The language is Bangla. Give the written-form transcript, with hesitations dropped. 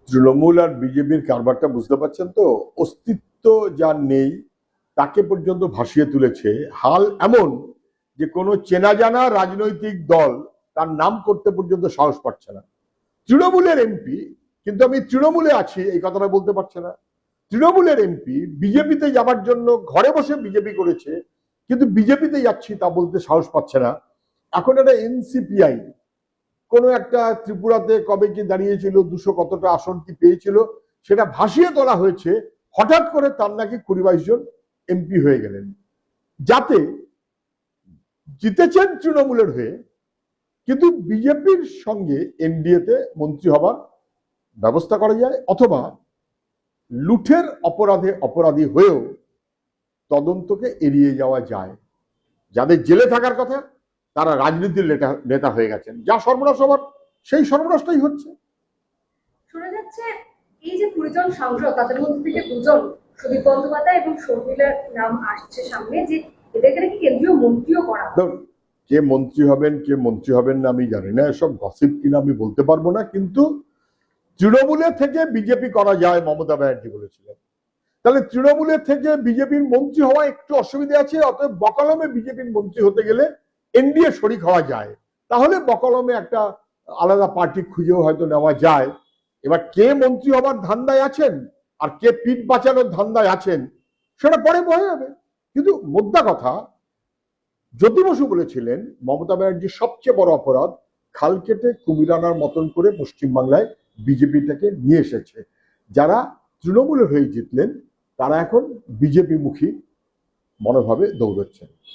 তৃণমূল আর বিজেপির কারবারটা বুঝতে পারছেন তো? অস্তিত্ব যার নেই তাকে পর্যন্ত ভাসিয়ে তুলেছে। হাল এমন যে কোনো চেনা জানা রাজনৈতিক দল তার নাম করতে পর্যন্ত সাহস পাচ্ছে না। তৃণমূলের এমপি, কিন্তু আমি তৃণমূলে আছি এই কথাটা বলতে পারছে না। তৃণমূলের এমপি বিজেপিতে যাবার জন্য ঘরে বসে বিজেপি করেছে, কিন্তু বিজেপিতে যাচ্ছি তা বলতে সাহস পাচ্ছে না। এখন একটা এনসিপিআই কোনো একটা ত্রিপুরাতে কবে কি দাঁড়িয়েছিল, 200 কতটা আসন কি পেয়েছিল, সেটা ভাসিয়ে তোলা হয়েছে। হঠাৎ করে তার নাকি 20-22 জন এমপি হয়ে গেলেন, যাতে জিতেছেন তৃণমূলের হয়ে, কিন্তু বিজেপির সঙ্গে এনডিএতে মন্ত্রী হবার ব্যবস্থা করা যায়, অথবা লুঠের অপরাধে অপরাধী হয়েও তদন্তকে এড়িয়ে যাওয়া যায়। যাদের জেলে থাকার কথা তারা রাজনীতির নেতা হয়ে গেছেন। যা সর্বনাশ হবার সেই সর্বনাশটাই হচ্ছে। শোনা যাচ্ছে এই যে 20 জন সাংসদ, তাদের মধ্যে থেকে 2 জন সুদীপ বন্দ্যোপাধ্যায় এবং শর্মিলার নাম আসছে সামনে, যে এদেরকে নাকি কেন্দ্রীয় মন্ত্রীও করা হবে। কে মন্ত্রী হবেন কে মন্ত্রী হবেন না আমি জানি না, এসব গসিপ কিনা আমি বলতে পারবো না, কিন্তু তৃণমূলের থেকে বিজেপি করা যায় মমতা ব্যানার্জি বলেছিলেন। তাহলে তৃণমূলের থেকে বিজেপির মন্ত্রী হওয়া একটু অসুবিধা আছে, অতএব বকলমে বিজেপির মন্ত্রী হতে গেলে এনডিএ শরিক হওয়া যায়, তাহলে বকলমে একটা আলাদা পার্টি খুঁজেও হয়তো নেওয়া যায়। এবার কে মন্ত্রী হবার ধান্দায় আছেন আর কে পিঠ বাঁচানোর ধান্দায় আছেন সেটা পরে বোঝা যাবে। কিন্তু মোদ্দা কথা, জ্যোতি বসু বলেছিলেন মমতা ব্যানার্জির সবচেয়ে বড় অপরাধ খাল কেটে কুমির আনার মতন করে পশ্চিমবাংলায় বিজেপিটাকে নিয়ে এসেছে। যারা তৃণমূলের হয়ে জিতলেন তারা এখন বিজেপি মুখী মনোভাবে দৌড়চ্ছেন।